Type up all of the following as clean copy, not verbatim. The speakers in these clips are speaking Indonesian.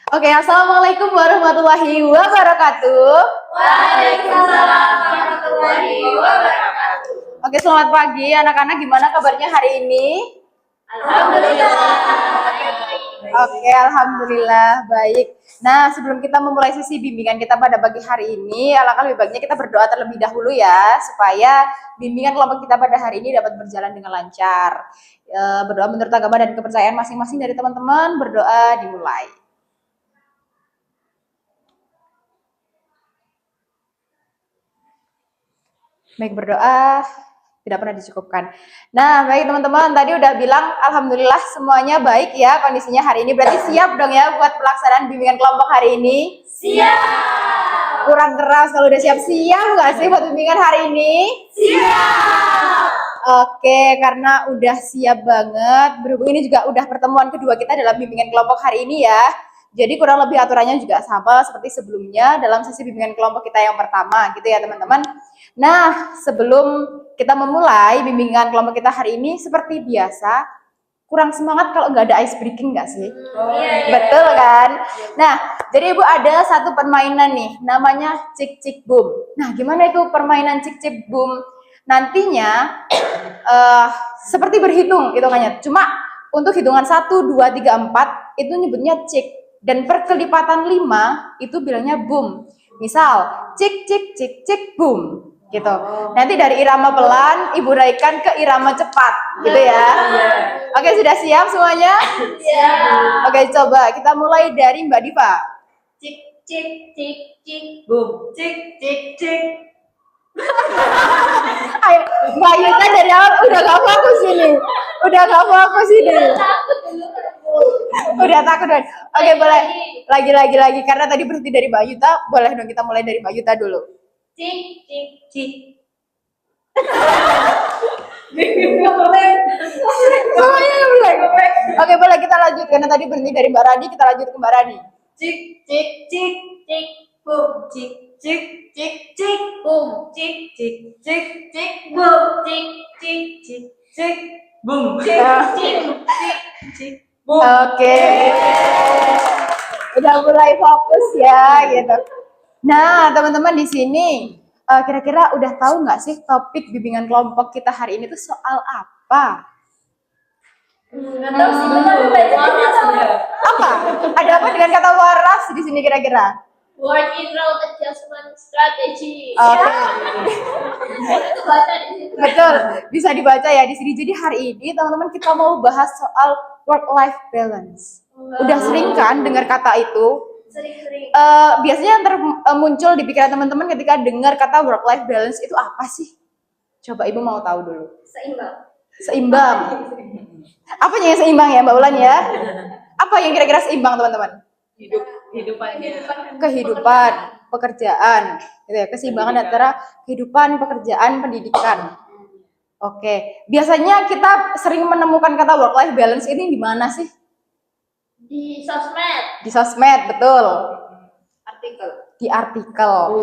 Oke, assalamualaikum warahmatullahi wabarakatuh. Waalaikumsalam warahmatullahi wabarakatuh. Oke, selamat pagi anak-anak. Gimana kabarnya hari ini? Alhamdulillah. Oke, alhamdulillah baik. Nah, sebelum kita memulai sesi bimbingan kita pada pagi hari ini, alangkah lebih baiknya kita berdoa terlebih dahulu ya, supaya bimbingan kelompok kita pada hari ini dapat berjalan dengan lancar. Berdoa menurut agama dan kepercayaan masing-masing dari teman-teman. Berdoa dimulai. Baik, berdoa tidak pernah dicukupkan. Nah, baik teman-teman, tadi udah bilang alhamdulillah semuanya baik ya kondisinya hari ini. Berarti siap dong ya buat pelaksanaan bimbingan kelompok hari ini? Siap. Kurang keras kalau udah siap-siap nggak sih buat bimbingan hari ini? Siap. Oke, karena udah siap banget. Berhubung ini juga udah pertemuan kedua kita dalam bimbingan kelompok hari ini ya. Jadi kurang lebih aturannya juga sama seperti sebelumnya dalam sesi bimbingan kelompok kita yang pertama gitu ya teman-teman. Nah, sebelum kita memulai bimbingan kelompok kita hari ini seperti biasa, kurang semangat kalau nggak ada ice breaking nggak sih? Betul kan? Nah, jadi Ibu ada satu permainan nih, namanya cik cik boom. Nah, gimana itu permainan cik cik boom? Nantinya seperti berhitung hitungannya. Cuma untuk hitungan 1, 2, 3, 4 itu nyebutnya cik. Dan perkelipatan 5 itu bilangnya boom. Misal, cik cik cik cik boom gitu. Nanti dari irama pelan Ibu raikan ke irama cepat gitu ya. Oke, sudah siap semuanya? Siap. Oke, coba kita mulai dari Mbak Diva. Cik cik cik cik boom. Cik cik cik. Ayo, Mbak Yuta dari awal udah gak fokus ini. Udah gak fokus ini. Udah takut kan? Oke, boleh. Lagi. Karena tadi berhenti dari Mbak Yuta, boleh dong kita mulai dari Mbak Yuta dulu. Cik cik cik. Semuanya boleh. Oke, boleh kita lanjut. Karena tadi berhenti dari Mbak Rani, kita lanjut ke Mbak Rani. Cik cik cik cik boom. Cik cik cik cik boom. Cik cik cik cik boom. Cik cik cik cik boom. Cik cik cik cik boom. Oke. Udah mulai fokus ya gitu. Nah, teman-teman di sini kira-kira udah tahu nggak sih topik bimbingan kelompok kita hari ini tuh soal apa? Nggak tahu sih, Apa? Ada apa dengan kata waras di sini kira-kira? Work in road adjustment strategy. Oke. Itu baca di situ. Betul, bisa dibaca ya di sini. Jadi hari ini teman-teman kita mau bahas soal work-life balance. Udah sering kan dengar kata itu? Sering-sering. Biasanya yang muncul di pikiran teman-teman ketika dengar kata work-life balance itu apa sih? Coba Ibu mau tahu dulu. Seimbang. Seimbang. Apanya yang seimbang ya Mbak Ulan ya? Apa yang kira-kira seimbang teman-teman? Kehidupan, pekerjaan, gitu ya, keseimbangan antara kehidupan, pekerjaan, pendidikan. Oke, biasanya kita sering menemukan kata work-life balance ini di mana sih? Di sosmed. Di sosmed, betul. Artikel. Di artikel.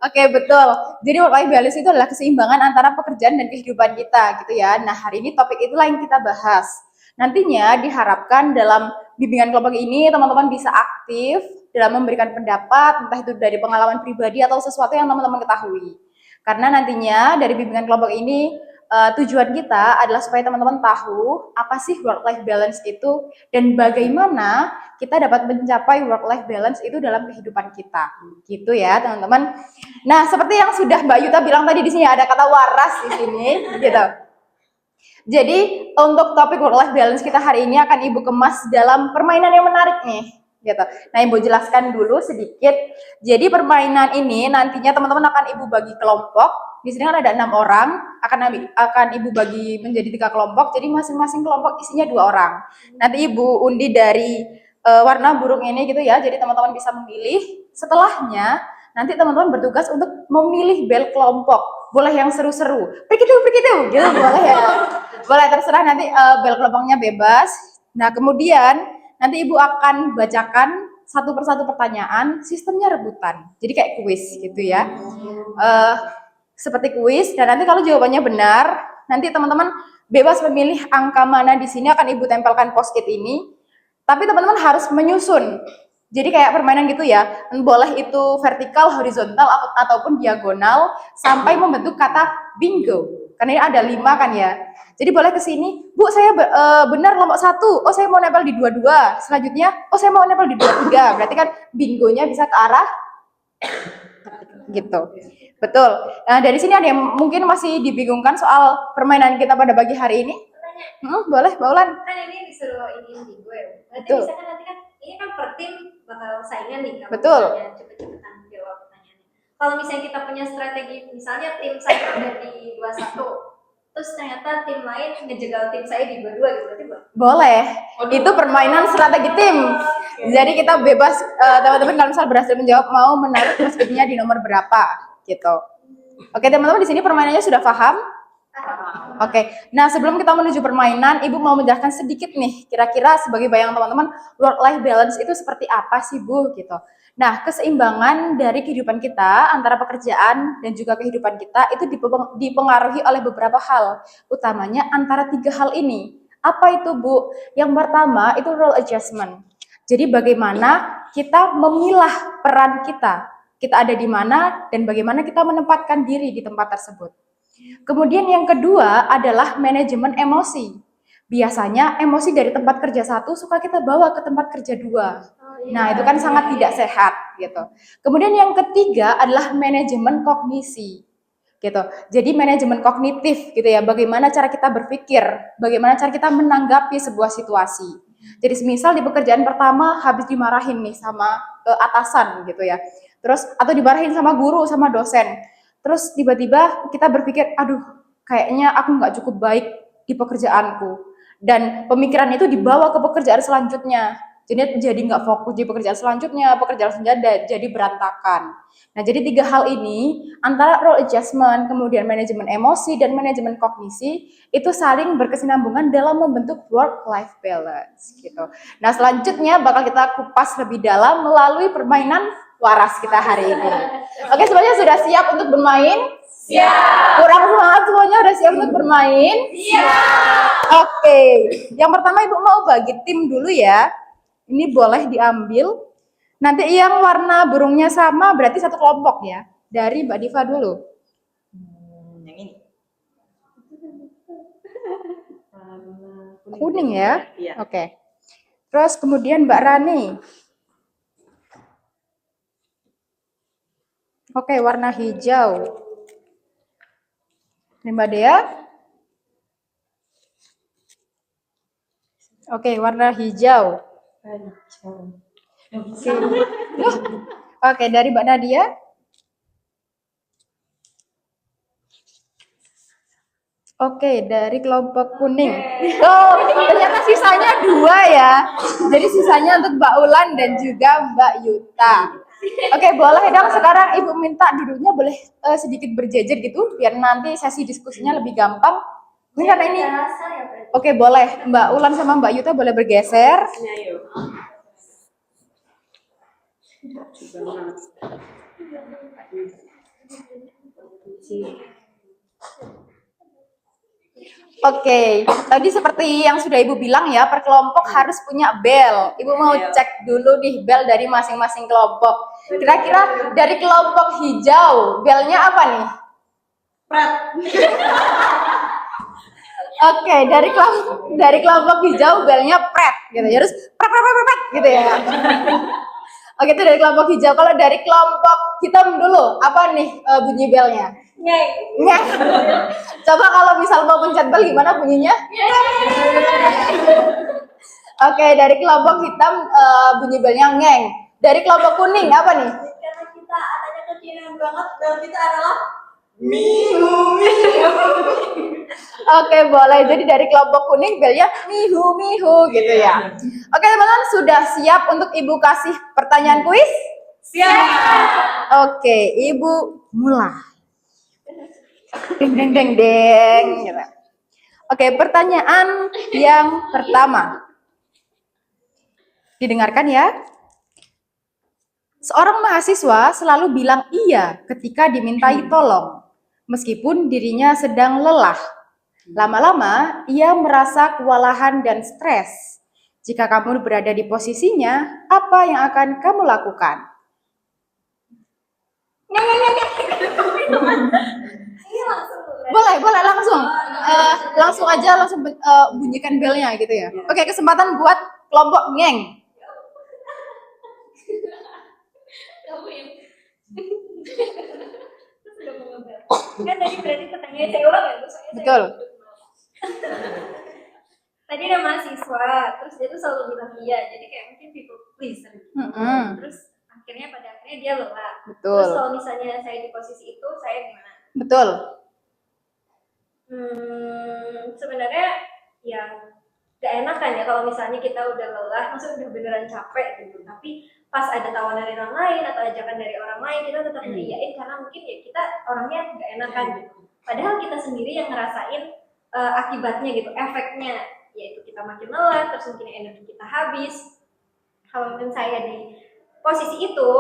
Oke, betul. Jadi work-life balance itu adalah keseimbangan antara pekerjaan dan kehidupan kita, gitu ya. Nah, hari ini topik itulah yang kita bahas. Nantinya diharapkan dalam bimbingan kelompok ini teman-teman bisa aktif dalam memberikan pendapat, entah itu dari pengalaman pribadi atau sesuatu yang teman-teman ketahui. Karena nantinya dari bimbingan kelompok ini tujuan kita adalah supaya teman-teman tahu apa sih work-life balance itu dan bagaimana kita dapat mencapai work-life balance itu dalam kehidupan kita. Gitu ya, teman-teman. Nah, seperti yang sudah Mbak Yuta bilang tadi di sini ada kata waras di sini, gitu. Jadi, untuk topik work-life balance kita hari ini akan Ibu kemas dalam permainan yang menarik nih, gitu. Nah, Ibu jelaskan dulu sedikit. Jadi, permainan ini nantinya teman-teman akan Ibu bagi kelompok. Di sini kan ada 6 orang, akan Ibu bagi menjadi 3 kelompok. Jadi, masing-masing kelompok isinya 2 orang. Nanti Ibu undi dari warna burung ini gitu ya. Jadi, teman-teman bisa memilih. Setelahnya, nanti teman-teman bertugas untuk memilih bel kelompok. Boleh yang seru-seru. Begitu, gitu boleh ya. Boleh, terserah nanti bel kelompoknya bebas. Nah, kemudian nanti Ibu akan bacakan satu persatu pertanyaan, sistemnya rebutan. Jadi kayak kuis gitu ya. Seperti kuis, dan nanti kalau jawabannya benar, Nanti teman-teman bebas memilih angka mana di sini, akan Ibu tempelkan post-it ini. Tapi teman-teman harus menyusun. Jadi kayak permainan gitu ya, boleh itu vertikal, horizontal, ataupun diagonal sampai membentuk kata bingo. Karena ini ada 5 kan ya. Jadi boleh ke sini, Bu, saya benar kelompok 1. Oh, saya mau nempel di 22. Selanjutnya, oh, saya mau nempel di 23. Berarti kan bingonya bisa ke arah gitu. Betul. Nah, dari sini ada yang mungkin masih dibingungkan soal permainan kita pada pagi hari ini? Boleh, Mbak Ulan. Kan ini disuruh ini bingo ya. Berarti Betul. misalkan nanti kan ini kan per tim bakal saingan nih kalau Betul. misalnya cepet-cepetan jawab pertanyaannya. Kalau misalnya kita punya strategi, misalnya tim saya ada di 21, terus ternyata tim lain ngejegal tim saya di 22 gitu, berarti boleh. Itu permainan strategi tim. Jadi kita bebas, teman-teman kalau misal berhasil menjawab mau menaruh post-itnya di nomor berapa gitu. Oke, teman-teman di sini permainannya sudah paham? Oke, nah sebelum kita menuju permainan, Ibu mau menjelaskan sedikit nih, kira-kira sebagai bayangan teman-teman, work-life balance itu seperti apa sih, Bu? Gitu. Nah, keseimbangan dari kehidupan kita antara pekerjaan dan juga kehidupan kita itu dipengaruhi oleh beberapa hal, utamanya antara 3 hal ini. Apa itu, Bu? Yang pertama itu role adjustment. Jadi bagaimana kita memilah peran kita ada di mana dan bagaimana kita menempatkan diri di tempat tersebut. Kemudian yang kedua adalah manajemen emosi. Biasanya emosi dari tempat kerja 1 suka kita bawa ke tempat kerja 2. Nah, itu kan sangat tidak sehat gitu. Kemudian yang ketiga adalah manajemen kognisi. Gitu. Jadi manajemen kognitif gitu ya, bagaimana cara kita berpikir, bagaimana cara kita menanggapi sebuah situasi. Jadi semisal di pekerjaan pertama habis dimarahin nih sama atasan gitu ya. Terus atau dimarahin sama guru, sama dosen. Terus tiba-tiba kita berpikir, aduh, kayaknya aku nggak cukup baik di pekerjaanku. Dan pemikiran itu dibawa ke pekerjaan selanjutnya. Jadi nggak fokus di pekerjaan selanjutnya, pekerjaan selanjutnya jadi berantakan. Nah, jadi 3 hal ini, antara role adjustment, kemudian manajemen emosi, dan manajemen kognisi, itu saling berkesinambungan dalam membentuk work-life balance. Gitu. Nah, selanjutnya bakal kita kupas lebih dalam melalui permainan waras kita hari ini. Oke, semuanya sudah siap untuk bermain? siap. Kurang semangat semuanya udah siap untuk bermain? Siap. Oke, yang pertama Ibu mau bagi tim dulu ya. Ini boleh diambil. Nanti yang warna burungnya sama berarti satu kelompok ya. Dari Mbak Diva dulu. Yang ini. Kuning ya? Iya. Oke. Terus kemudian Mbak Rani. Oke, warna hijau. Ini Mbak Dea. Oke, warna hijau. Oke. Oke, dari Mbak Nadia. Oke, dari kelompok kuning. Oh, ternyata sisanya 2 ya. Jadi sisanya untuk Mbak Ulan dan juga Mbak Yuta. Oke, boleh dong sekarang Ibu minta duduknya boleh sedikit berjejer gitu, biar nanti sesi diskusinya lebih gampang. Ini karena ini. Oke, boleh. Mbak Ulan sama Mbak Yuta boleh bergeser. Oke, tadi seperti yang sudah Ibu bilang ya, per kelompok harus punya bel. Ibu mau cek dulu nih bel dari masing-masing kelompok. Kira-kira dari kelompok hijau, belnya apa nih? Prat. Oke, dari kelompok hijau belnya pret gitu. Harus pret gitu ya. Oke, itu dari kelompok hijau. Kalau dari kelompok hitam dulu, apa nih bunyi belnya? Ngeng. Coba kalau misal mau pencet bel gimana bunyinya? Oke, dari kelompok hitam bunyi belnya ngeng. Dari kelompok kuning apa nih? Karena kita adanya kekinian banget, bel kita adalah Mihu. Oke, boleh. Jadi dari kelompok kuning belnya mihu gitu ya. Oke, teman-teman sudah siap untuk Ibu kasih pertanyaan kuis? siap. Oke, Ibu mulai. Deng. Gitu. Oke, pertanyaan yang pertama. Didengarkan ya. Seorang mahasiswa selalu bilang iya ketika dimintai tolong, meskipun dirinya sedang lelah. Lama-lama, ia merasa kewalahan dan stres. Jika kamu berada di posisinya, apa yang akan kamu lakukan? Boleh langsung. Langsung aja bunyikan belnya gitu ya. Oke, kesempatan buat kelompok ngeng. Kamu yang kan tadi berarti pertanyaannya saya ulang ya, soalnya Betul. tadi ada mahasiswa, terus dia tuh selalu bilang iya, jadi kayak mungkin people pleaser gitu. Terus pada akhirnya dia lelah. Betul. Terus kalau misalnya saya di posisi itu, saya gimana? Betul. Sebenarnya ya gak enakan ya kalau misalnya kita udah lelah, maksudnya udah beneran capek gitu, tapi pas ada tawaran dari orang lain atau ajakan dari orang lain, kita tetap ngiyain karena mungkin ya kita orangnya gak enakan gitu. Padahal kita sendiri yang ngerasain akibatnya gitu, efeknya, yaitu kita makin lelah, terus mungkin energi kita habis. Kalau mungkin saya di posisi itu,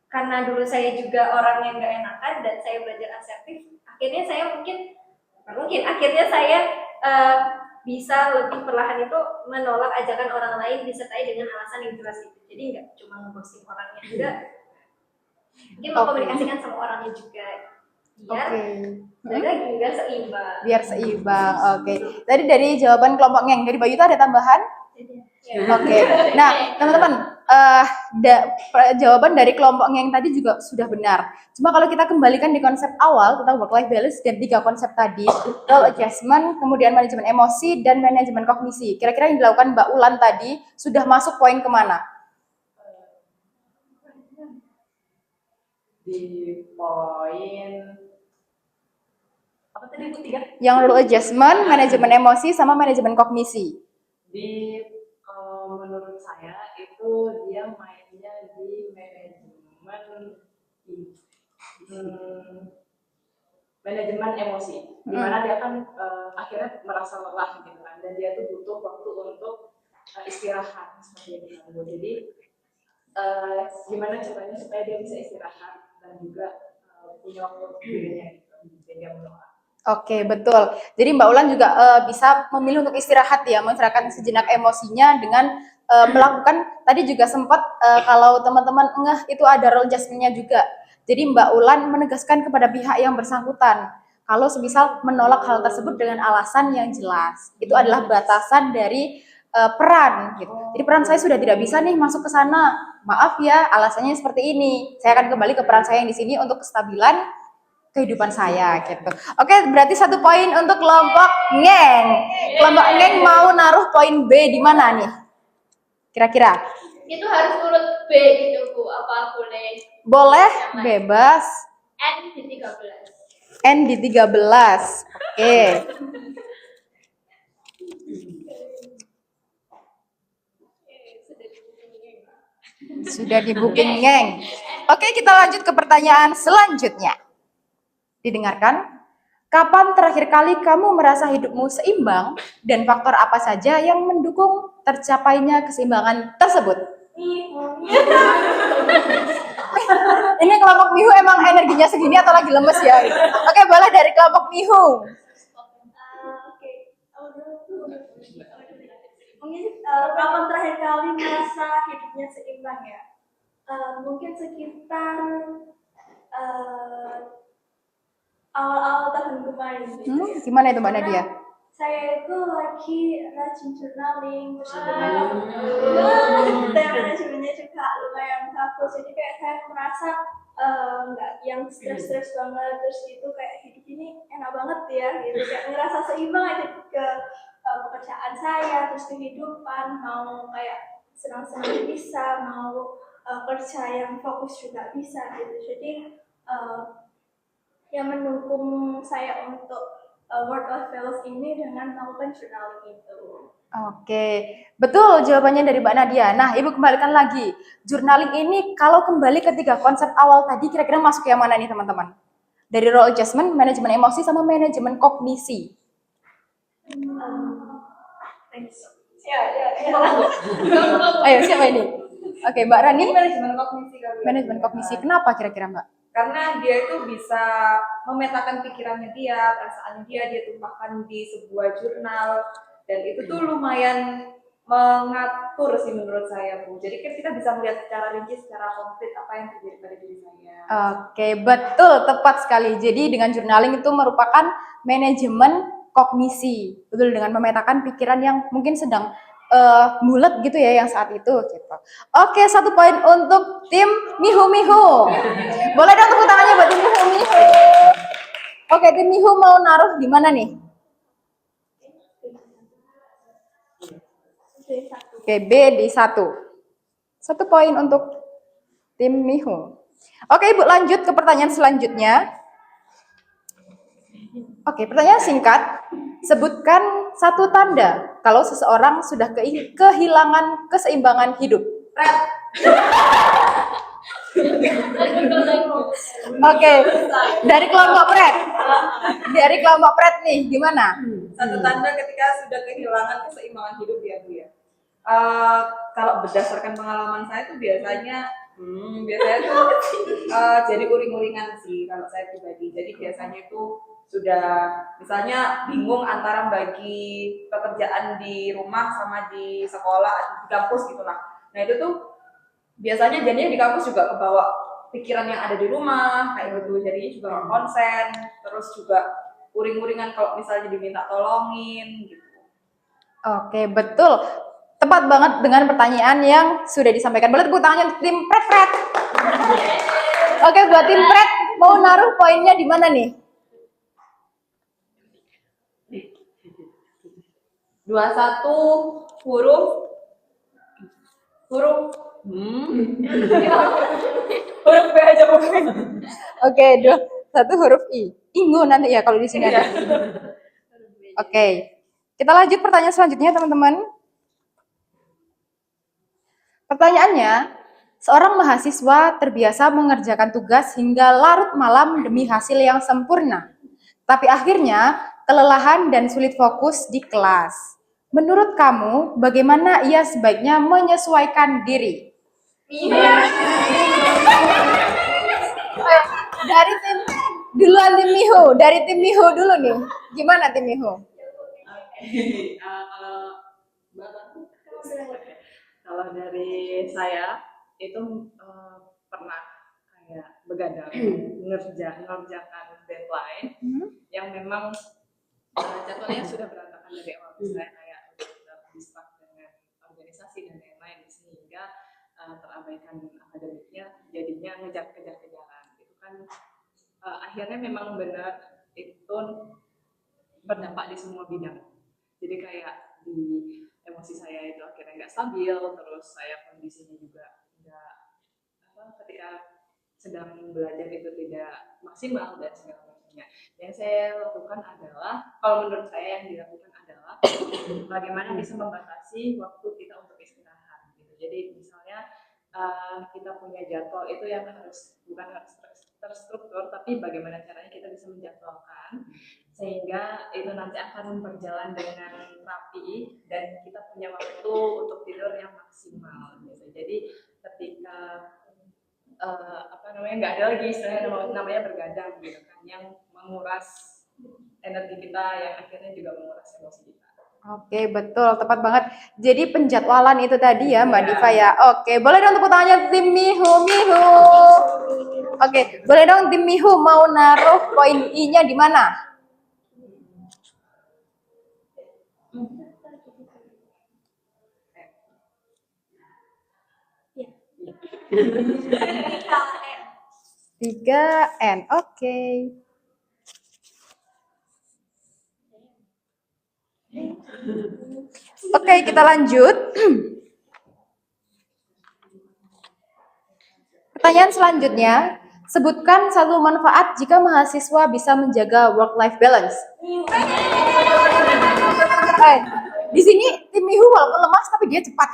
karena dulu saya juga orang yang gak enakan dan saya belajar asertif, akhirnya saya akhirnya saya bisa lebih perlahan itu menolak ajakan orang lain disertai dengan alasan yang jelas itu. Jadi nggak cuma nge-ghosting orangnya juga, mungkin mengkomunikasikan sama orangnya juga biar seimbang. Biar seimbang. Oke. Tadi dari jawaban kelompok ngeng dari Bayu itu ada tambahan? Oke. Nah, teman-teman, jawaban dari kelompok ngeng tadi juga sudah benar. Cuma kalau kita kembalikan di konsep awal tentang work life balance dan 3 konsep tadi, role adjustment, kemudian manajemen emosi dan manajemen kognisi. Kira-kira yang dilakukan Mbak Ulan tadi sudah masuk poin kemana? Di poin apa tadi Bu 3? Yang role adjustment, manajemen emosi sama manajemen kognisi. Di menurut saya itu dia mainnya di manajemen emosi, dimana dia kan akhirnya merasa lelah gitu kan, dan dia tuh butuh waktu untuk istirahat seperti itu. Jadi gimana caranya supaya dia bisa istirahat dan juga punya waktu untuk dirinya gitu, jadi dia menolak. Oke, betul. Jadi Mbak Ulan juga bisa memilih untuk istirahat ya, mencerahkan sejenak emosinya dengan melakukan, tadi juga sempat kalau teman-teman itu ada role adjustment-nya juga. Jadi Mbak Ulan menegaskan kepada pihak yang bersangkutan, kalau semisal menolak hal tersebut dengan alasan yang jelas. Itu adalah batasan dari peran gitu. Jadi peran saya sudah tidak bisa nih masuk ke sana. Maaf ya, alasannya seperti ini. Saya akan kembali ke peran saya yang di sini untuk kestabilan kehidupan saya gitu. Oke, berarti 1 poin untuk kelompok ngeng. Kelompok ngeng mau naruh poin B di mana nih? Kira-kira? Itu harus urut B gitu Bu, apa boleh? Boleh, bebas. N di 13. N di 13. Oke. Sudah di booking ngeng. Oke, kita lanjut ke pertanyaan selanjutnya. Didengarkan. Kapan terakhir kali kamu merasa hidupmu seimbang dan faktor apa saja yang mendukung tercapainya keseimbangan tersebut? Ini kelompok Mihu emang energinya segini atau lagi lemes ya? Oke, boleh dari kelompok Mihu. Mungkin kapan terakhir kali merasa hidupnya seimbang ya? Mungkin sekitar awal-awal tahun kemarin. Gimana itu Mbak Nadia? Saya itu lagi rajin journaling, terus manajemennya juga lumayan bagus. Jadi kayak saya merasa nggak yang stres banget, terus gitu kayak hidup ini enak banget ya, gitu. Kayak ngerasa seimbang aja ke pekerjaan saya, terus kehidupan, mau kayak senang-senang bisa, mau kerja yang fokus juga bisa gitu. Jadi yang mendukung saya untuk work-life balance ini dengan melakukan journaling itu. Oke, betul jawabannya dari Mbak Nadia. Nah, Ibu kembalikan lagi. Journaling ini kalau kembali ke 3 konsep awal tadi, kira-kira masuk yang mana nih teman-teman? Dari role adjustment, manajemen emosi, sama manajemen kognisi. Ayo, siapa ini? Oke, Mbak Rani. Manajemen kognisi kali ya. Manajemen kognisi, kenapa kira-kira Mbak? Karena dia itu bisa memetakan pikirannya dia, perasaannya dia tumpahkan di sebuah jurnal, dan itu tuh lumayan mengatur sih menurut saya, Bu. Jadi kan kita bisa melihat secara rinci, secara konkret apa yang terjadi pada diri saya. Oke, betul, tepat sekali. Jadi dengan journaling itu merupakan manajemen kognisi, betul, dengan memetakan pikiran yang mungkin sedang bulat gitu ya yang saat itu gitu. Oke, 1 poin untuk tim Mihu Mihu. Boleh dong tepuk tangannya buat tim Mihu Mihu. Oke, tim Mihu mau naruh di mana nih? Oke, B di 1. 1 poin untuk tim Mihu. Oke, Ibu lanjut ke pertanyaan selanjutnya. Oke, pertanyaan singkat. Sebutkan 1 tanda kalau seseorang sudah kehilangan keseimbangan hidup. Oke, dari kelompok Pret. Dari kelompok Pret nih, gimana? 1 tanda ketika sudah kehilangan keseimbangan hidup ya, Bu ya. Kalau berdasarkan pengalaman saya tuh biasanya tuh jadi uring-uringan sih kalau saya pribadi. Jadi biasanya itu sudah misalnya bingung antara bagi pekerjaan di rumah sama di sekolah, di kampus gitu lah. Nah itu tuh biasanya jadinya di kampus juga kebawa pikiran yang ada di rumah kayak gitu, jadinya juga nggak konsen, terus juga uring-uringan kalau misalnya diminta tolongin gitu. Oke, betul. Tepat banget dengan pertanyaan yang sudah disampaikan. Boleh tepuk tangannya untuk tim Pret Pret. Oke, buat tim Pret mau naruh poinnya di mana nih? 21 huruf huruf B aja mungkin. Oke, 1 huruf I. Ingu nanti ya kalau di sini ada. Oke. Kita lanjut pertanyaan selanjutnya, teman-teman. Pertanyaannya, seorang mahasiswa terbiasa mengerjakan tugas hingga larut malam demi hasil yang sempurna. Tapi akhirnya kelelahan dan sulit fokus di kelas. Menurut kamu, bagaimana ia sebaiknya menyesuaikan diri? Dari tim duluan tim Mihu, dari tim Mihu dulu nih. Gimana tim Mihu? Kalau dari saya itu pernah kayak begadang mengerjakan deadline yang memang jadwalnya sudah berantakan dari awal. Saya kayak udah distract dengan organisasi dan lain-lain sehingga terabaikan akademiknya, jadinya kejar-kejaran itu kan akhirnya memang benar itu berdampak di semua bidang. Jadi kayak di emosi saya itu akhirnya nggak stabil, terus saya kondisinya juga nggak ketika sedang belajar itu tidak maksimal dan segala macamnya. Yang saya lakukan adalah, kalau menurut saya yang dilakukan adalah bagaimana bisa membatasi waktu kita untuk istirahat. Gitu. Jadi misalnya kita punya jadwal itu yang bukan harus terstruktur, tapi bagaimana caranya kita bisa menjadwalkan sehingga itu nanti akan berjalan dengan rapi dan kita punya waktu untuk tidur yang maksimal. Gitu. Jadi ketika nggak ada lagi istilahnya namanya bergadang gitu kan, yang menguras energi kita, yang akhirnya juga menguras emosi kita. Oke, betul, tepat banget. Jadi penjadwalan itu tadi ya, Mbak Diva ya. Oke, boleh dong tepuk tangannya tim Mihu Mihu. Oke, boleh dong tim Mihu mau naruh poin I-nya di mana? Tiga N. Oke. Oke, kita lanjut. Pertanyaan selanjutnya, sebutkan 1 manfaat jika mahasiswa bisa menjaga work-life balance. Di sini tim Mihu walaupun lemas tapi dia cepat.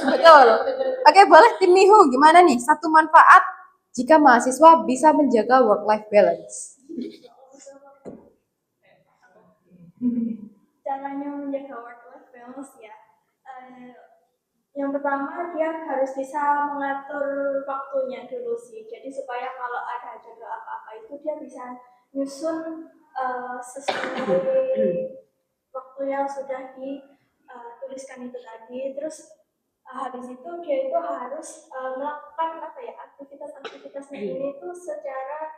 Betul. Oke, boleh tim Mihu gimana nih? 1 manfaat jika mahasiswa bisa menjaga work-life balance. Caranya menjaga work-life balance ya, Yang pertama dia harus bisa mengatur waktunya dulu sih. Jadi supaya kalau ada jadwal apa-apa itu dia bisa nyusun sesuai waktu yang sudah dituliskan itu tadi. Terus habis itu dia itu harus melakukan apa ya aktivitasnya ini tuh secara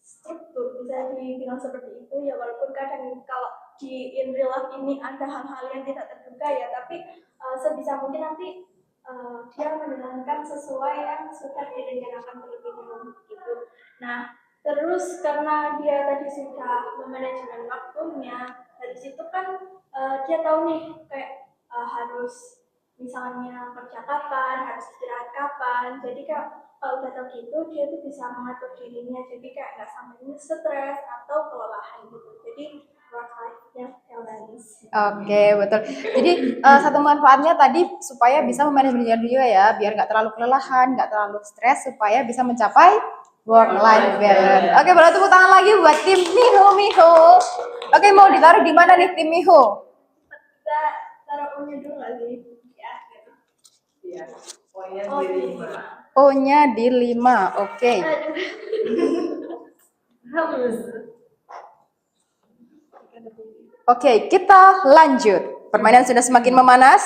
struktur, bisa dibilang seperti itu ya, walaupun kadang kalau di in real life ini ada hal-hal yang tidak terduga ya, tapi sebisa mungkin nanti dia menjalankan sesuai yang sudah direncanakan terlebih dahulu gitu. Nah, terus karena dia tadi sudah memanajemen waktunya, dari situ kan dia tahu nih kayak harus misalnya kerja kapan, harus istirahat kapan. Jadi kalau udah tahu gitu, dia tuh bisa mengatur dirinya. Jadi kayak nggak sampai stres atau kelelahan gitu. Jadi work life-nya balance. Oke, betul. Jadi satu manfaatnya tadi supaya bisa memanage diri juga ya, biar nggak terlalu kelelahan, nggak terlalu stres, supaya bisa mencapai work life balance. Oke, boleh tepuk tangan lagi buat tim Miho. Oke, mau ditaruh di mana nih tim Miho? Kita taruh punya dulu nggak sih? Ya, gitu. Iya, poinnya Oh, di di 5. O-nya di 5. Oke. Oke, kita lanjut. Permainan sudah semakin memanas.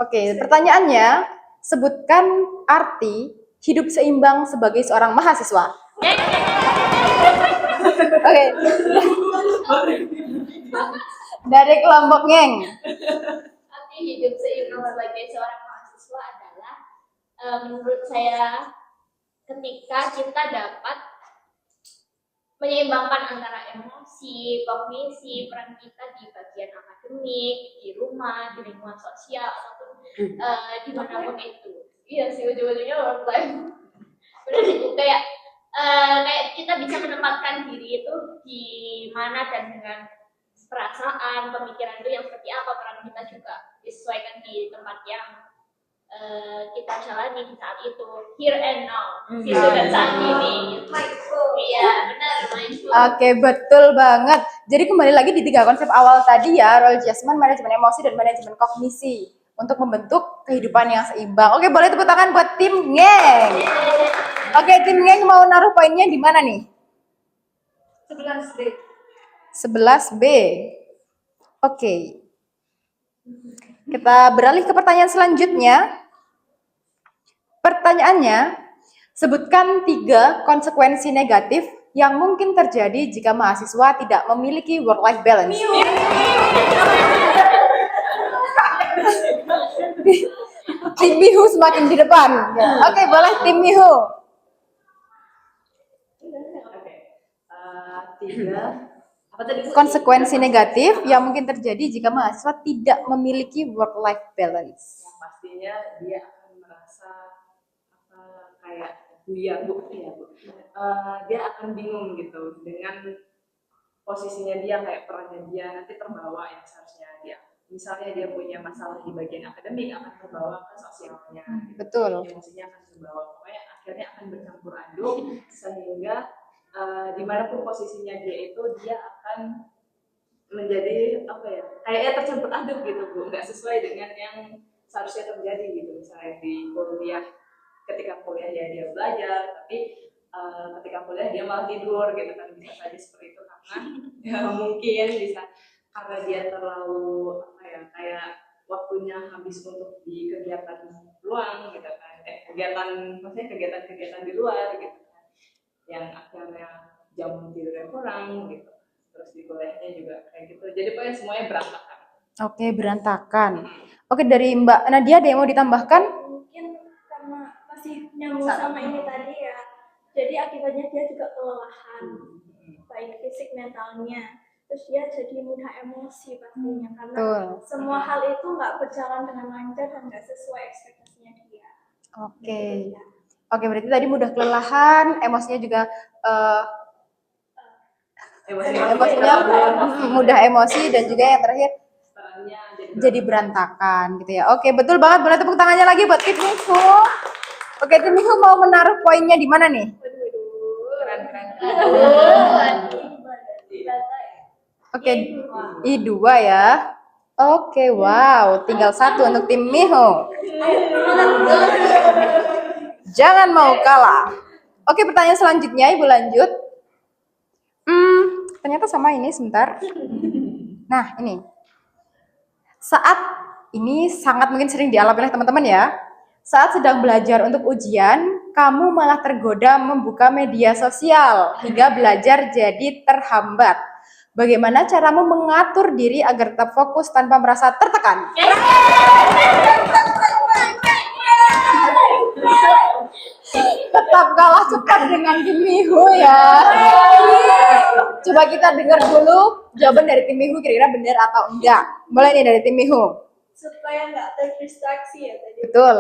Oke, pertanyaannya, sebutkan arti hidup seimbang sebagai seorang mahasiswa. Oke. Dari kelompok geng. Arti hidup seimbang sebagai seorang mahasiswa adalah menurut saya ketika kita dapat menyeimbangkan antara emosi, kognisi, peran kita di bagian akademik, di rumah, di lingkungan sosial ataupun dimanapun itu. Iya sih, ujung-ujungnya work life. Benar sih, kayak kita bisa menempatkan diri itu di mana dan dengan perasaan, pemikiran itu yang seperti apa, peran kita juga disesuaikan di tempat yang kita jalani di saat itu, here and now, situ dan saat ini. Iya, benar, mindful. Oke, betul banget. Jadi kembali lagi di 3 konsep awal tadi ya, role adjustment, manajemen emosi, dan manajemen kognisi untuk membentuk kehidupan yang seimbang. Oke, boleh tepuk tangan buat tim geng. Oke, tim geng mau naruh poinnya di mana nih? 11B. 11B. Oke. Kita beralih ke pertanyaan selanjutnya. Pertanyaannya, sebutkan 3 konsekuensi negatif yang mungkin terjadi jika mahasiswa tidak memiliki work-life balance. Tim Mihu semakin di depan. Oke, boleh tim Mihu. Oke. 3 apa tadi? Konsekuensi negatif yang mungkin terjadi jika mahasiswa tidak memiliki work-life balance. Yang pastinya dia akan merasa kayak dia Bu. Dia akan bingung gitu dengan posisinya dia, kayak perannya dia nanti terbawa yang seharusnya dia. Misalnya dia punya masalah di bagian akademik, akan terbawa ke sosialnya. Betul. Emosinya akan terbawa, pokoknya akhirnya akan bercampur aduk sehingga dimanapun posisinya dia itu, dia akan menjadi apa ya, kayaknya tercampur aduk gitu Bu, nggak sesuai dengan yang seharusnya terjadi gitu. Misalnya di kuliah, ketika kuliah dia belajar, tapi ketika kuliah dia malah tidur gitu kan, bisa saja seperti itu karena ya mungkin bisa karena dia terlalu apa ya, kayak waktunya habis untuk di kegiatan luang gitu kan, maksudnya kegiatan di luar gitu kan, yang akhirnya jam tidurnya kurang gitu. Terus di kuliahnya juga kayak gitu, jadi pokoknya semuanya berantakan. Oke, berantakan. Oke, dari Mbak Nadia ada yang mau ditambahkan? Mungkin karena masih nyambung sama ini tadi ya, jadi akibatnya dia juga kelelahan, baik fisik mentalnya. Terus dia jadi mudah emosi pastinya, karena semua hal itu nggak berjalan dengan lancar dan nggak sesuai ekspektasinya dia. Oke. Oke, berarti tadi mudah kelelahan, emosinya juga emosinya mudah emosi, dan juga yang terakhir jadi berantakan gitu ya. Oke, betul banget. Boleh tepuk tangannya lagi buat tim Mihu. Oke, tim Mihu mau menaruh poinnya di mana nih? Oke, I2 ya. Oke, wow. Tinggal 1 untuk tim Miho. Jangan mau kalah. Oke, pertanyaan selanjutnya, Ibu lanjut. Ternyata sama ini, sebentar. Nah, ini. Saat ini sangat mungkin sering dialami oleh teman-teman ya. Saat sedang belajar untuk ujian, kamu malah tergoda membuka media sosial hingga belajar jadi terhambat. Bagaimana caramu mengatur diri agar tetap fokus tanpa merasa tertekan? Tetap kalah cepat dengan tim Mihu ya. Coba kita dengar dulu jawaban dari tim Mihu kira-kira benar atau enggak. Mulai nih dari tim Mihu. Supaya nggak terdistraksi ya tadi. Betul.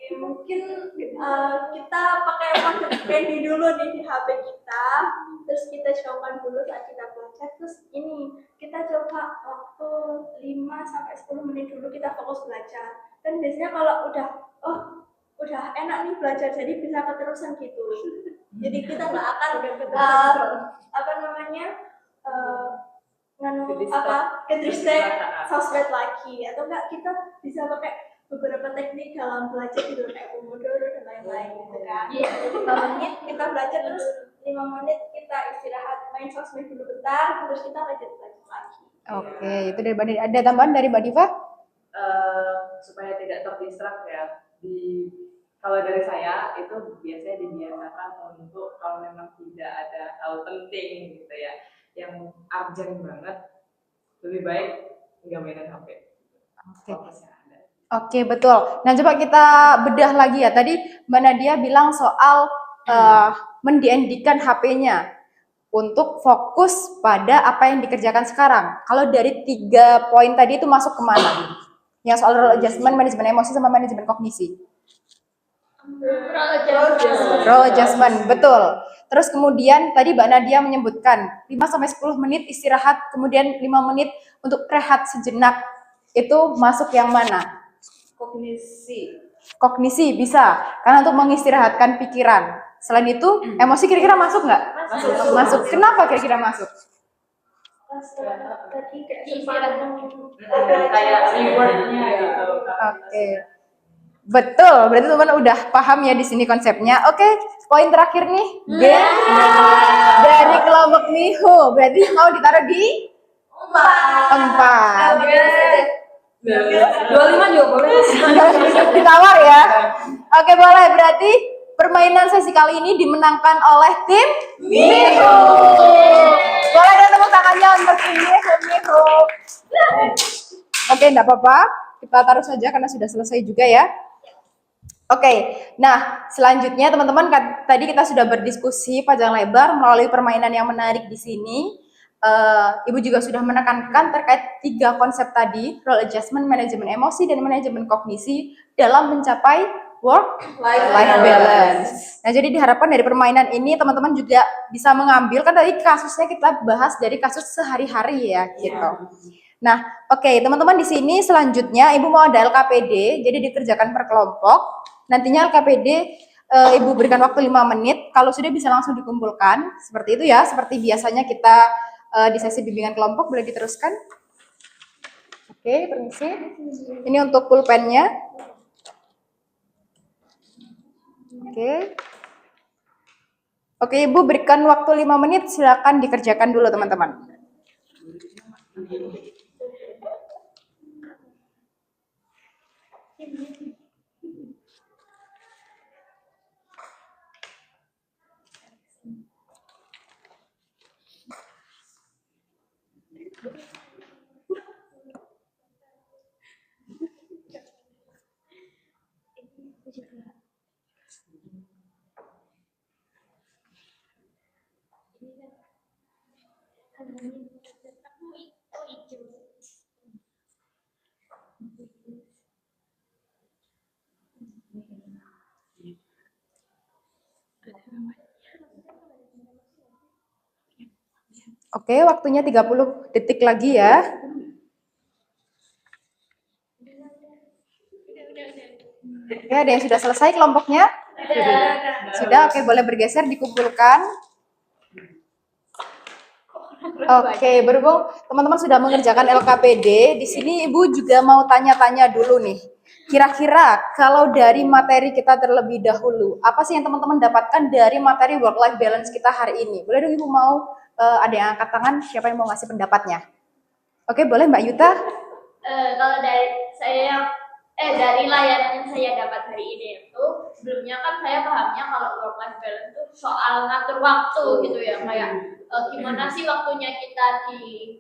Oke, mungkin kita pakai mode friendly dulu nih di HP kita, terus kita coba dulu saat kita belajar, terus ini kita coba waktu 5 sampai 10 menit dulu kita fokus belajar. Dan biasanya kalau udah enak nih belajar, jadi bisa keterusan gitu. Jadi kita nggak akan ke sosmed lagi, atau enggak kita bisa pakai beberapa teknik dalam belajar gitu kayak Pomodoro dan lain-lain gitu kan. Jadi 5 menit kita belajar, terus 5 menit kita istirahat main sosmed dulu bentar, terus kita lanjut belajar lagi. Oke, itu dari Mbak Diva. Ada tambahan dari Mbak Diva? Supaya tidak terdistrak ya. Kalau dari saya itu biasanya dibiasakan untuk kalau memang tidak ada hal penting gitu ya, yang urgent banget, lebih baik nggak mainan HP. Oke, betul. Nah, coba kita bedah lagi ya. Tadi Mbak Nadia bilang soal mendiendikan HP-nya untuk fokus pada apa yang dikerjakan sekarang. Kalau dari 3 poin tadi itu masuk kemana? Yang soal role adjustment, manajemen emosi, sama manajemen kognisi. Role adjustment, betul. Terus kemudian tadi Mbak Nadia menyebutkan 5-10 menit istirahat, kemudian 5 menit untuk rehat sejenak. Itu masuk yang mana? Kognisi bisa, karena untuk mengistirahatkan pikiran. Selain itu, emosi kira-kira masuk nggak? Masuk. Kenapa kira-kira masuk? Tadi kayak rewardnya gitu. Oke. Betul, berarti teman-teman udah paham ya di sini konsepnya. Oke, poin terakhir nih, B dari kelompok Miho. Berarti mau ditaruh di 4. 25 juga boleh. Ditawar ya. Oke, boleh. Berarti permainan sesi kali ini dimenangkan oleh tim Miho. Boleh dong tepuk tangannya untuk tim Miho. Oke, enggak apa-apa. Kita taruh saja karena sudah selesai juga ya. Oke, nah selanjutnya teman-teman tadi kita sudah berdiskusi panjang lebar melalui permainan yang menarik di sini. Ibu juga sudah menekankan terkait 3 konsep tadi, role adjustment, manajemen emosi, dan manajemen kognisi dalam mencapai work-life balance. Nah, jadi diharapkan dari permainan ini teman-teman juga bisa mengambil, kan tadi kasusnya kita bahas dari kasus sehari-hari ya, gitu. Nah, oke, teman-teman di sini selanjutnya Ibu mau ada LKPD, jadi dikerjakan per kelompok. Nantinya LKPD Ibu berikan waktu 5 menit, kalau sudah bisa langsung dikumpulkan, seperti itu ya, seperti biasanya kita di sesi bimbingan kelompok. Boleh diteruskan. Oke, permisi. Ini untuk pulpennya. Oke, Ibu berikan waktu 5 menit, silakan dikerjakan dulu teman-teman. Oke, waktunya 30 detik lagi ya. Oke, ada yang sudah selesai kelompoknya? Sudah, oke, boleh bergeser, dikumpulkan. Oke, berhubung teman-teman sudah mengerjakan LKPD, di sini Ibu juga mau tanya-tanya dulu nih. Kira-kira kalau dari materi kita terlebih dahulu, apa sih yang teman-teman dapatkan dari materi work-life balance kita hari ini? Boleh dong Ibu mau ada yang angkat tangan, siapa yang mau ngasih pendapatnya? Oke, boleh Mbak Yuta? Kalau dari saya dari layanan yang saya dapat hari ini itu sebelumnya kan saya pahamnya kalau work life balance itu soal ngatur waktu gitu ya, kayak gimana sih waktunya kita di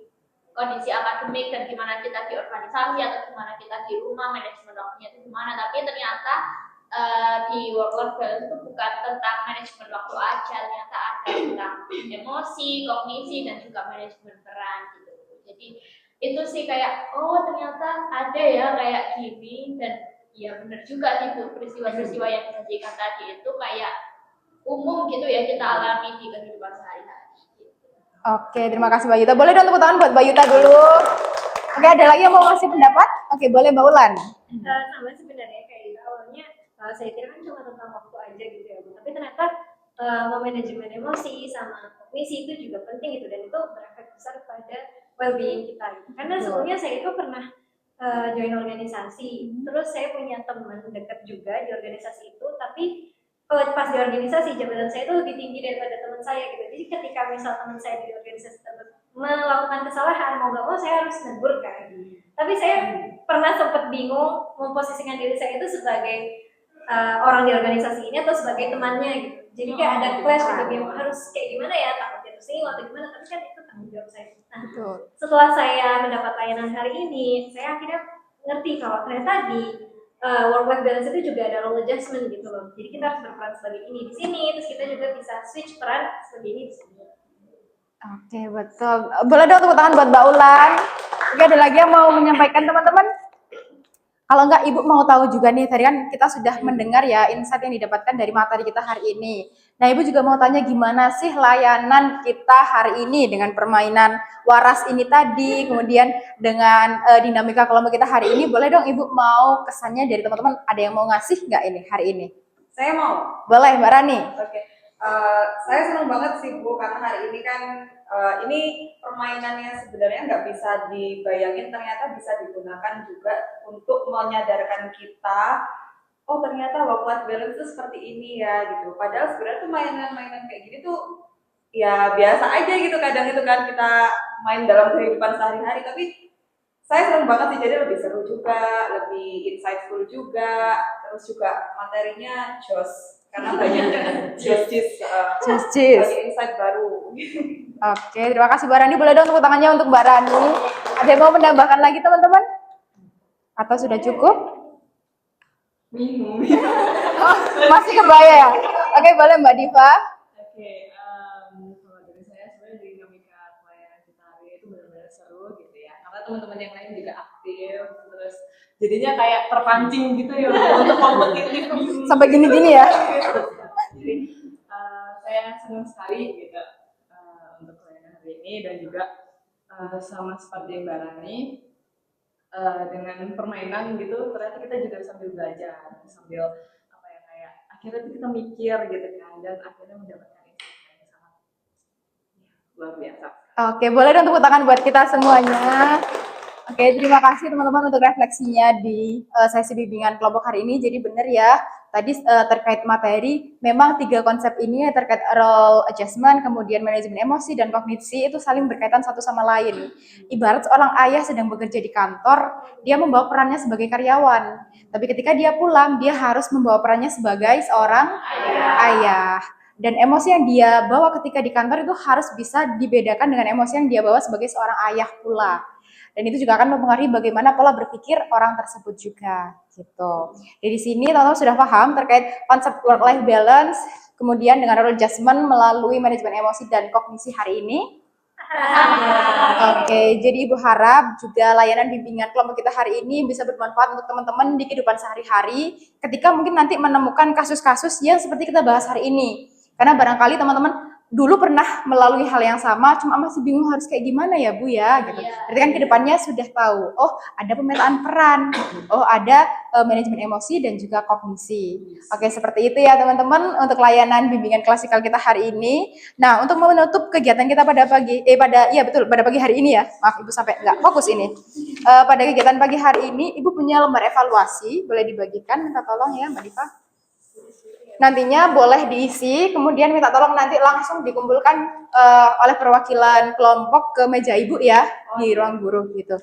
kondisi akademik dan gimana kita di organisasi atau gimana kita di rumah, manajemen waktunya itu gimana. Tapi ternyata di work life balance itu bukan tentang manajemen waktu aja, ternyata ada tentang emosi, kognisi, dan juga manajemen peran gitu. Jadi itu sih kayak ternyata ada ya kayak gini, dan ya benar juga sih Bu, peristiwa-peristiwa yang disajikan tadi itu kayak umum gitu ya kita alami di kehidupan sehari-hari gitu. Oke, terima kasih Mbak Yuta. Boleh dong tepuk tangan buat Mbak Yuta dulu. Oke, ada lagi yang mau ngasih pendapat? Oke, boleh Mbak Ulan. Sama sebenarnya kayak gitu awalnya saya kira kan cuma tentang waktu aja gitu ya Bu, tapi ternyata memanajemen emosi sama kognisi itu juga penting gitu, dan itu berefek besar pada well-being kita gitu. Karena sebelumnya saya itu pernah join organisasi, terus saya punya teman dekat juga di organisasi itu, tapi pas di organisasi jabatan saya itu lebih tinggi daripada teman saya gitu. Jadi ketika misal teman saya di organisasi tersebut melakukan kesalahan, mau nggak mau saya harus negur kan. Tapi saya pernah sempat bingung memposisikan diri saya itu sebagai orang di organisasi ini atau sebagai temannya gitu. Jadi kayak ada clash gitu, bingung harus kayak gimana ya, takut jatuh singgung atau gimana, tapi kan itu tanggung jawab saya. Nah, setelah saya mendapat layanan hari ini, saya akhirnya ngerti kalau ternyata di work life balance itu juga ada role adjustment gitu loh. Jadi kita harus berperan sebagai ini di sini, terus kita juga bisa switch peran sebagai ini di sini. Oke, betul. Boleh dong tepuk tangan buat Mbak Ulan. Oke, ada lagi yang mau menyampaikan teman-teman? Kalau enggak, Ibu mau tahu juga nih, tadi kan kita sudah mendengar ya insight yang didapatkan dari materi kita hari ini. Nah, Ibu juga mau tanya gimana sih layanan kita hari ini dengan permainan waras ini tadi, kemudian dengan dinamika kelompok kita hari ini. Boleh dong Ibu mau kesannya dari teman-teman, ada yang mau ngasih nggak ini hari ini? Saya mau. Boleh, Mbak Rani. Oke. Saya senang banget sih Bu, karena hari ini kan ini permainannya sebenarnya nggak bisa dibayangin, ternyata bisa digunakan juga untuk menyadarkan kita, oh ternyata work life balance itu seperti ini ya gitu. Padahal sebenarnya tuh mainan-mainan kayak gini tuh ya biasa aja gitu, kadang itu kan kita main dalam kehidupan sehari-hari, tapi saya senang banget sih, jadi lebih seru juga, lebih insightful juga, terus juga materinya jos karena banyak just banyak insight baru. Oke, terima kasih Mbak Rani. Boleh dong tepuk tangannya untuk Mbak Rani. Ada yang mau menambahkan lagi teman-teman? Atau sudah cukup? Bingung. Masih kebaya ya? Oke, boleh Mbak Diva. Oke, kalau dari saya sebenarnya dinamika pelayanan kita hari itu benar-benar seru gitu ya. Karena teman-teman yang lain juga aktif, terus jadinya kayak terpancing gitu ya untuk kompetitif. Sampai gini-gini ya. Jadi saya senang sekali gitu untuk pelayanan hari ini, dan juga sama seperti Mbak Rani, dengan permainan gitu ternyata kita juga sambil belajar, sambil apa ya, kayak akhirnya kita mikir gitu kan, dan akhirnya mendapatkan insight yang sangat luar biasa. Oke, boleh dong tepuk tangan buat kita semuanya. Oke, terima kasih teman-teman untuk refleksinya di sesi bimbingan kelompok hari ini. Jadi benar ya, tadi terkait materi, memang 3 konsep ini terkait role adjustment, kemudian manajemen emosi, dan kognisi itu saling berkaitan satu sama lain. Ibarat seorang ayah sedang bekerja di kantor, dia membawa perannya sebagai karyawan. Tapi ketika dia pulang, dia harus membawa perannya sebagai seorang ayah. Dan emosi yang dia bawa ketika di kantor itu harus bisa dibedakan dengan emosi yang dia bawa sebagai seorang ayah pula. Dan itu juga akan mempengaruhi bagaimana pola berpikir orang tersebut juga, gitu. Jadi di sini teman-teman sudah paham terkait konsep work-life balance, kemudian dengan role adjustment melalui manajemen emosi dan kognisi hari ini. Oke, jadi Ibu harap juga layanan bimbingan kelompok kita hari ini bisa bermanfaat untuk teman-teman di kehidupan sehari-hari, ketika mungkin nanti menemukan kasus-kasus yang seperti kita bahas hari ini. Karena barangkali teman-teman dulu pernah melalui hal yang sama, cuma masih bingung harus kayak gimana ya Bu ya, gitu. Berarti kan kedepannya sudah tahu, oh ada pemetaan peran, oh ada manajemen emosi dan juga kognisi. Oke, seperti itu ya teman-teman untuk layanan bimbingan klasikal kita hari ini. Nah, untuk menutup kegiatan kita pada pagi hari ini ya. Maaf Ibu sampai nggak fokus ini. Pada kegiatan pagi hari ini, Ibu punya lembar evaluasi, boleh dibagikan, minta tolong ya Mbak Diva. Nantinya boleh diisi, kemudian minta tolong nanti langsung dikumpulkan oleh perwakilan kelompok ke meja Ibu ya, di ruang guru gitu.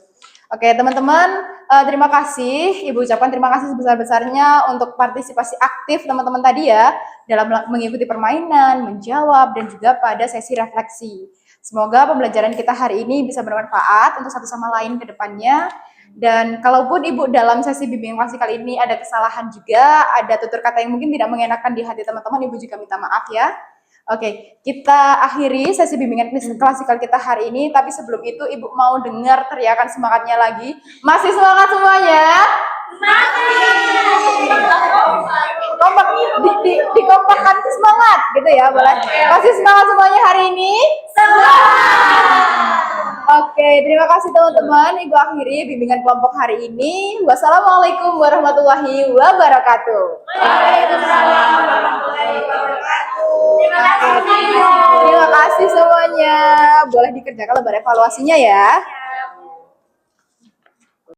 Oke teman-teman, terima kasih, Ibu ucapkan terima kasih sebesar-besarnya untuk partisipasi aktif teman-teman tadi ya, dalam mengikuti permainan, menjawab, dan juga pada sesi refleksi. Semoga pembelajaran kita hari ini bisa bermanfaat untuk satu sama lain ke depannya. Dan kalaupun Ibu dalam sesi bimbingan klasikal ini ada kesalahan juga, ada tutur kata yang mungkin tidak mengenakan di hati teman-teman, Ibu juga minta maaf ya. Oke, kita akhiri sesi bimbingan klasikal kita hari ini, tapi sebelum itu Ibu mau dengar teriakan semangatnya lagi. Masih semangat semuanya? Kompak, dikompakkan semangat gitu ya, boleh? Masih semangat semuanya hari ini? Oke, terima kasih teman-teman. Ibu akhiri bimbingan kelompok hari ini. Wassalamualaikum warahmatullahi wabarakatuh. Waalaikumsalam warahmatullahi wabarakatuh. Terima kasih semuanya. Boleh dikerjakan lembar evaluasinya ya.